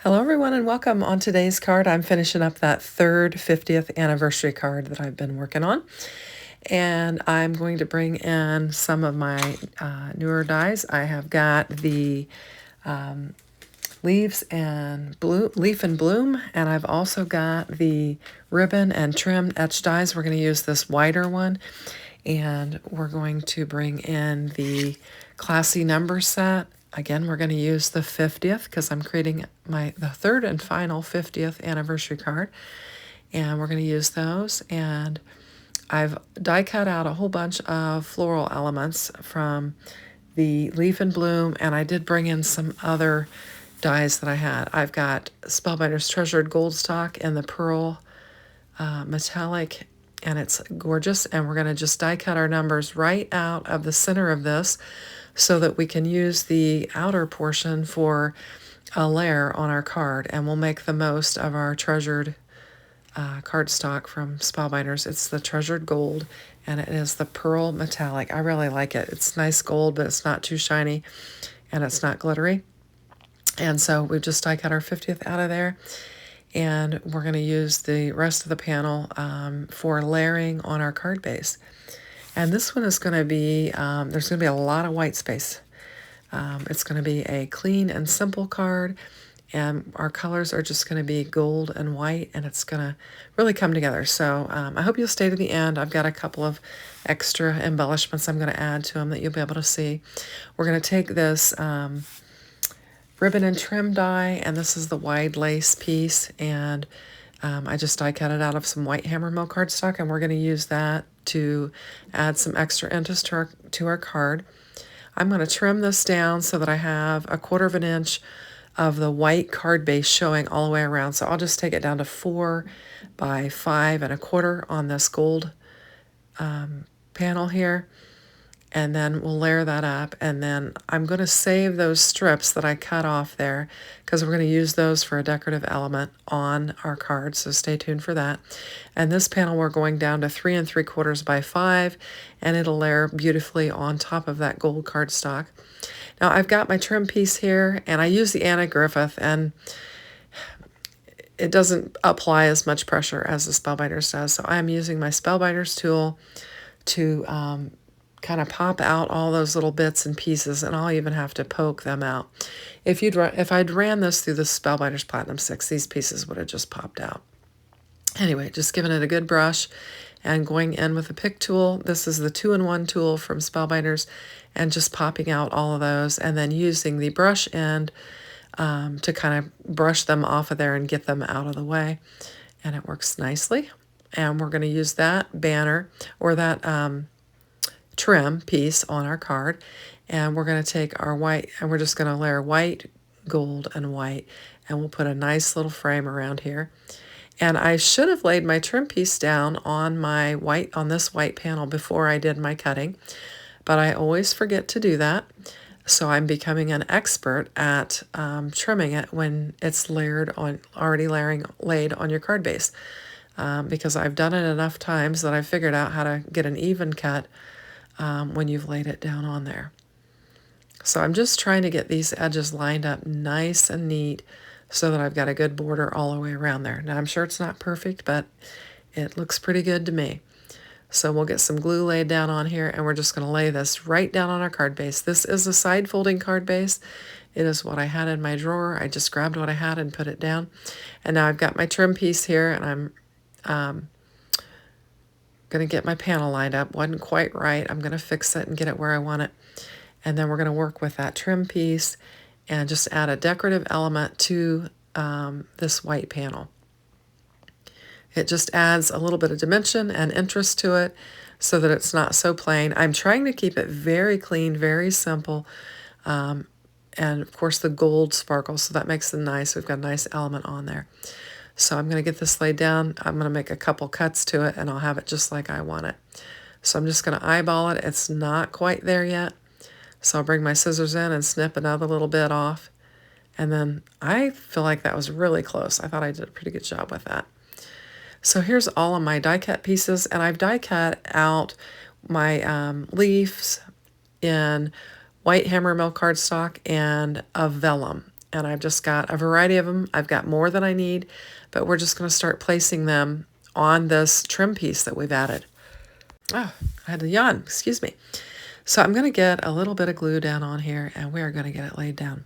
Hello everyone and welcome. On today's card I'm finishing up that third 50th anniversary card that I've been working on, and I'm going to bring in some of my newer dies. I have got the Leaf and Bloom, and I've also got the ribbon and trim etch dies. We're going to use this wider one, and we're going to bring in the classy number set. Again, we're going to use the 50th because I'm creating the third and final 50th anniversary card, and we're going to use those. And I've die cut out a whole bunch of floral elements from the Leaf and Bloom, and I did bring in some other dies that I had. I've got Spellbinders Treasured Gold Stock and the Pearl Metallic, and it's gorgeous. And we're going to just die cut our numbers right out of the center of this so that we can use the outer portion for a layer on our card, and we'll make the most of our treasured cardstock from Spellbinders. It's the Treasured Gold, and it is the Pearl Metallic. I really like it. It's nice gold, but it's not too shiny, and it's not glittery. And so we've just die cut our 50th out of there, and we're going to use the rest of the panel for layering on our card base. And this one is going to be, there's going to be a lot of white space. It's going to be a clean and simple card, and our colors are just going to be gold and white, and it's going to really come together. So I hope you'll stay to the end. I've got a couple of extra embellishments I'm going to add to them that you'll be able to see. We're going to take this ribbon and trim die, and this is the wide lace piece, and I just die cut it out of some white hammer mill cardstock, and we're going to use that to add some extra interest to our card. I'm going to trim this down so that I have 1/4 of an inch of the white card base showing all the way around. So I'll just take it down to 4 by 5 1/4 on this gold panel here, and then we'll layer that up. And then I'm going to save those strips that I cut off there because we're going to use those for a decorative element on our card, so stay tuned for that. And this panel we're going down to 3 3/4 by 5, and it'll layer beautifully on top of that gold cardstock. Now I've got my trim piece here, and I use the Anna Griffith, and it doesn't apply as much pressure as the Spellbinders does, so I'm using my Spellbinders tool to kind of pop out all those little bits and pieces, and I'll even have to poke them out. If I'd ran this through the Spellbinders Platinum 6, these pieces would have just popped out. Anyway, just giving it a good brush and going in with a pick tool. This is the 2-in-1 tool from Spellbinders, and just popping out all of those, and then using the brush end to kind of brush them off of there and get them out of the way, and it works nicely. And we're going to use that banner, or that trim piece on our card, and we're going to take our white, and we're just going to layer white, gold, and white, and we'll put a nice little frame around here. And I should have laid my trim piece down on this white panel before I did my cutting, but I always forget to do that. So I'm becoming an expert at trimming it when it's laid on your card base, because I've done it enough times that I've figured out how to get an even cut when you've laid it down on there. So I'm just trying to get these edges lined up nice and neat so that I've got a good border all the way around there. Now I'm sure it's not perfect, but it looks pretty good to me. So we'll get some glue laid down on here, and we're just going to lay this right down on our card base. This is a side folding card base. It is what I had in my drawer. I just grabbed what I had and put it down. And now I've got my trim piece here, and I'm going to get my panel lined up. Wasn't quite right. I'm going to fix it and get it where I want it. And then we're going to work with that trim piece and just add a decorative element to this white panel. It just adds a little bit of dimension and interest to it so that it's not so plain. I'm trying to keep it very clean, very simple, and of course the gold sparkles, so that makes it nice. We've got a nice element on there. So I'm going to get this laid down. I'm going to make a couple cuts to it, and I'll have it just like I want it. So I'm just going to eyeball it. It's not quite there yet. So I'll bring my scissors in and snip another little bit off. And then I feel like that was really close. I thought I did a pretty good job with that. So here's all of my die cut pieces, and I've die cut out my leaves in white hammer mill cardstock and a vellum. and I've just got a variety of them. I've got more than I need, but we're just going to start placing them on this trim piece that we've added. Oh, I had to yawn, excuse me. So I'm going to get a little bit of glue down on here, and we are going to get it laid down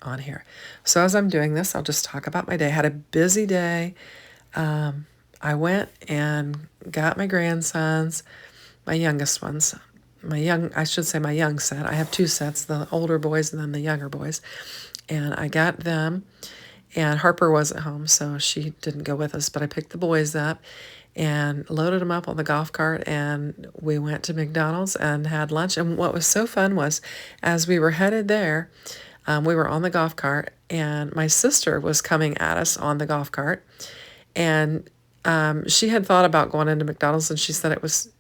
on here. So as I'm doing this, I'll just talk about my day. I had a busy day. I went and got my grandsons, my youngest ones, my young set. I have two sets, the older boys and then the younger boys. And I got them, and Harper wasn't home, so she didn't go with us, but I picked the boys up and loaded them up on the golf cart, and we went to McDonald's and had lunch. And what was so fun was, as we were headed there, we were on the golf cart, and my sister was coming at us on the golf cart, and she had thought about going into McDonald's, and she said it was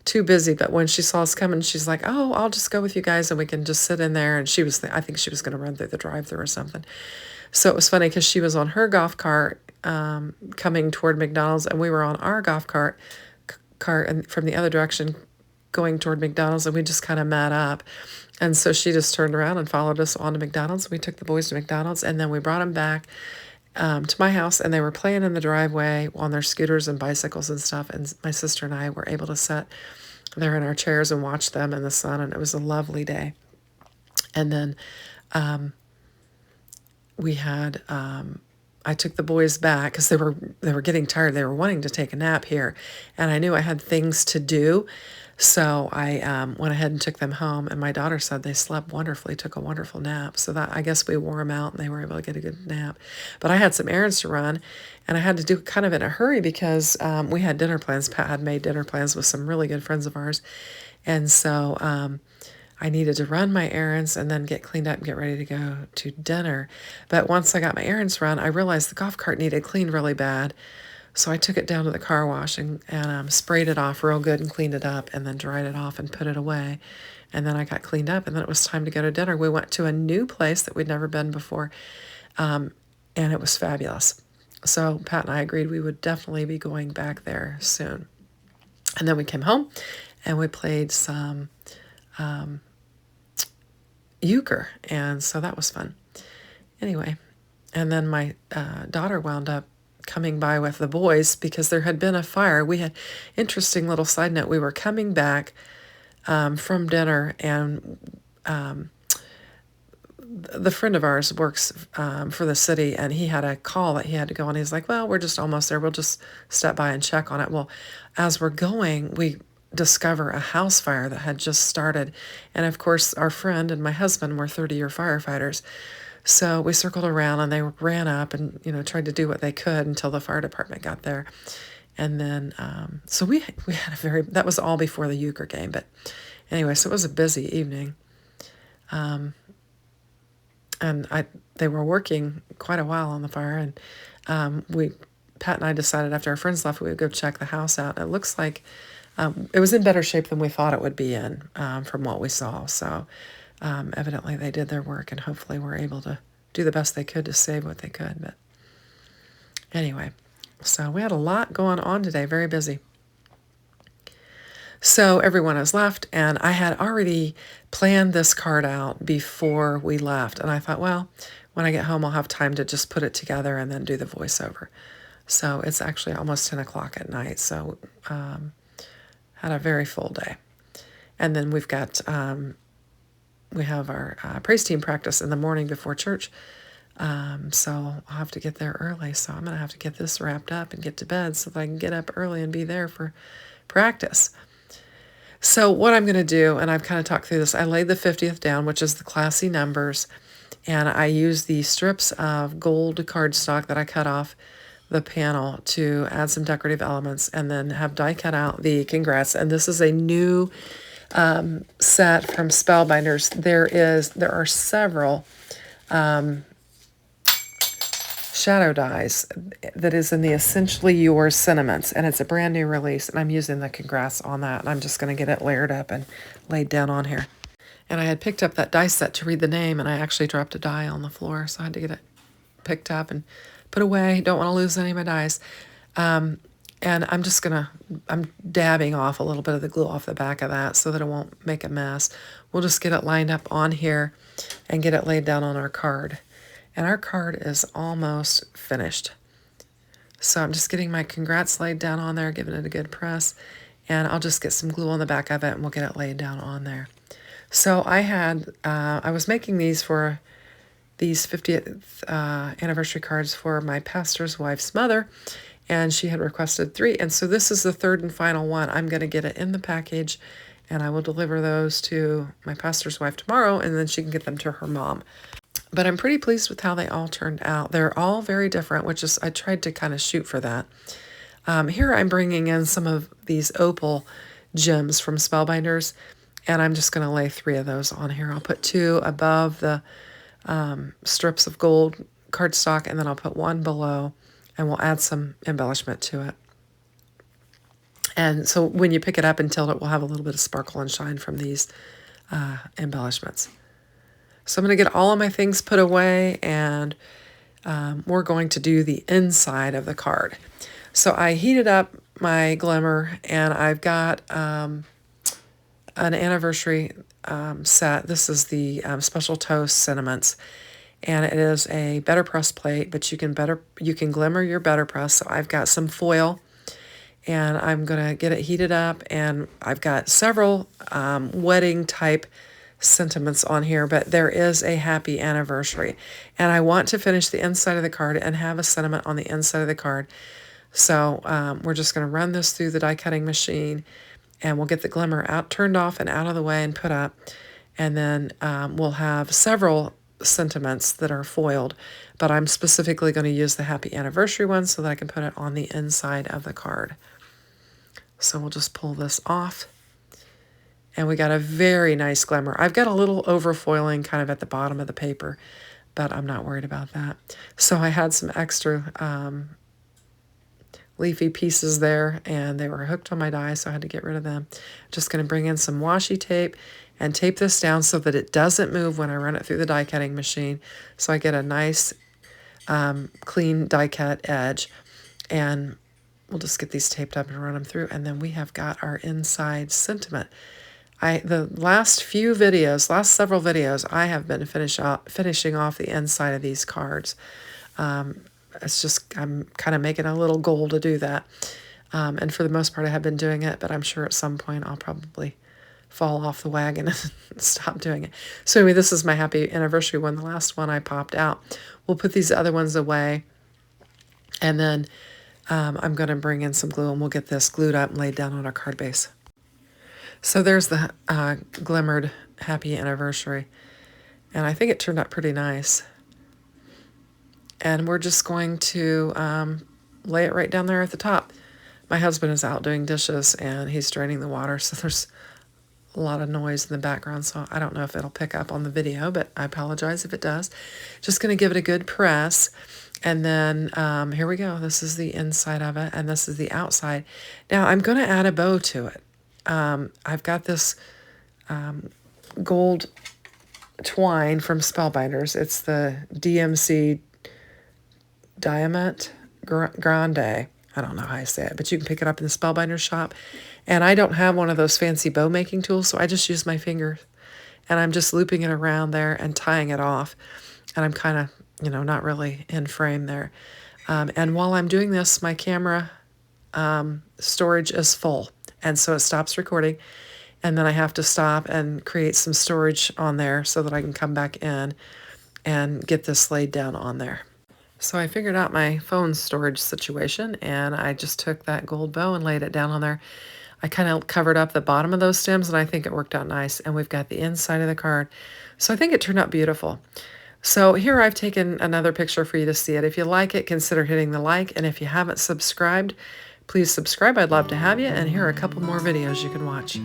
too busy. But when she saw us coming, she's like, "Oh, I'll just go with you guys, and we can just sit in there." And I think she was going to run through the drive-thru or something. So it was funny because she was on her golf cart coming toward McDonald's, and we were on our golf cart and from the other direction going toward McDonald's, and we just kind of met up. And so she just turned around and followed us on to McDonald's. We took the boys to McDonald's, and then we brought them back to my house, and they were playing in the driveway on their scooters and bicycles and stuff. And my sister and I were able to sit there in our chairs and watch them in the sun, and it was a lovely day. And then we had I took the boys back because they were getting tired. They were wanting to take a nap here, and I knew I had things to do. So I went ahead and took them home, and my daughter said they slept wonderfully, took a wonderful nap. So that, I guess we wore them out, and they were able to get a good nap. But I had some errands to run, and I had to do it kind of in a hurry because we had dinner plans. Pat had made dinner plans with some really good friends of ours, and so I needed to run my errands and then get cleaned up and get ready to go to dinner. But once I got my errands run, I realized the golf cart needed cleaned really bad. So I took it down to the car wash and sprayed it off real good and cleaned it up and then dried it off and put it away. And then I got cleaned up, and then it was time to go to dinner. We went to a new place that we'd never been before, and it was fabulous. So Pat and I agreed we would definitely be going back there soon. And then we came home, and we played some euchre, and so that was fun. Anyway, and then my daughter wound up coming by with the boys because there had been a fire. We had, interesting little side note, we were coming back from dinner, and the friend of ours works for the city, and he had a call that he had to go on. He's like, well, we're just almost there. We'll just step by and check on it. Well, as we're going, we discover a house fire that had just started. And of course, our friend and my husband were 30-year firefighters. So we circled around, and they ran up and, tried to do what they could until the fire department got there. And then, so we had that was all before the euchre game. But anyway, so it was a busy evening. And they were working quite a while on the fire. And Pat and I decided after our friends left, we would go check the house out. It looks like it was in better shape than we thought it would be in from what we saw. So evidently they did their work, and hopefully were able to do the best they could to save what they could. But anyway, so we had a lot going on today, very busy. So everyone has left, and I had already planned this card out before we left. And I thought, well, when I get home, I'll have time to just put it together and then do the voiceover. So it's actually almost 10 o'clock at night. So had a very full day. And then we've got, we have our praise team practice in the morning before church. So I'll have to get there early. So I'm going to have to get this wrapped up and get to bed so that I can get up early and be there for practice. So what I'm going to do, and I've kind of talked through this, I laid the 50th down, which is the classy numbers, and I used the strips of gold cardstock that I cut off the panel to add some decorative elements, and then have die cut out the congrats. And this is a new set from Spellbinders. There are several shadow dies that is in the Essentially Yours sentiments, and it's a brand new release, and I'm using the congrats on that, and I'm just going to get it layered up and laid down on here. And I had picked up that die set to read the name, and I actually dropped a die on the floor, so I had to get it picked up and put away. Don't want to lose any of my dies. And I'm dabbing off a little bit of the glue off the back of that so that it won't make a mess. We'll just get it lined up on here and get it laid down on our card. And our card is almost finished. So I'm just getting my congrats laid down on there, giving it a good press. And I'll just get some glue on the back of it and we'll get it laid down on there. So I was making these for these 50th anniversary cards for my pastor's wife's mother, and she had requested 3. And so this is the third and final one. I'm going to get it in the package, and I will deliver those to my pastor's wife tomorrow, and then she can get them to her mom. But I'm pretty pleased with how they all turned out. They're all very different, which is, I tried to kind of shoot for that. Here I'm bringing in some of these opal gems from Spellbinders, and I'm just going to lay 3 of those on here. I'll put 2 above the strips of gold cardstock, and then I'll put 1 below, and we'll add some embellishment to it. And so when you pick it up and tilt it, we'll have a little bit of sparkle and shine from these embellishments. So I'm going to get all of my things put away, and we're going to do the inside of the card. So I heated up my glimmer, and I've got an anniversary set. This is the Special Toast Sentiments, and it is a better press plate, but you can glimmer your better press. So I've got some foil, and I'm gonna get it heated up, and I've got several wedding type sentiments on here, but there is a happy anniversary, and I want to finish the inside of the card and have a sentiment on the inside of the card. So we're just going to run this through the die cutting machine, and we'll get the glimmer turned off and out of the way and put up, and then we'll have several sentiments that are foiled, but I'm specifically going to use the happy anniversary one so that I can put it on the inside of the card. So we'll just pull this off. And we got a very nice glimmer. I've got a little overfoiling kind of at the bottom of the paper, but I'm not worried about that. So I had some extra leafy pieces there, and they were hooked on my die, so I had to get rid of them. Just going to bring in some washi tape and tape this down so that it doesn't move when I run it through the die cutting machine. So I get a nice clean die cut edge, and we'll just get these taped up and run them through, and then we have got our inside sentiment. The last several videos, I have been finishing off the inside of these cards. It's just, I'm kind of making a little goal to do that. And for the most part, I have been doing it, but I'm sure at some point I'll probably fall off the wagon and stop doing it. So anyway, this is my happy anniversary one, the last one I popped out. We'll put these other ones away, and then I'm going to bring in some glue, and we'll get this glued up and laid down on our card base. So there's the glimmered happy anniversary, and I think it turned out pretty nice. And we're just going to lay it right down there at the top. My husband is out doing dishes, and he's draining the water, so there's a lot of noise in the background, so I don't know if it'll pick up on the video, but I apologize if it does. Just going to give it a good press, and then here we go. This is the inside of it, and this is the outside. Now I'm going to add a bow to it. I've got this gold twine from Spellbinders. It's the DMC Diamant Grande. I don't know how I say it, but you can pick it up in the Spellbinders shop. And I don't have one of those fancy bow making tools, so I just use my fingers. And I'm just looping it around there and tying it off. And I'm kind of, not really in frame there. And while I'm doing this, my camera storage is full. And so it stops recording, and then I have to stop and create some storage on there so that I can come back in and get this laid down on there. So I figured out my phone storage situation, and I just took that gold bow and laid it down on there. I kind of covered up the bottom of those stems, and I think it worked out nice. And we've got the inside of the card. So I think it turned out beautiful. So here I've taken another picture for you to see it. If you like it, consider hitting the like, and if you haven't subscribed, please subscribe. I'd love to have you, and here are a couple more videos you can watch.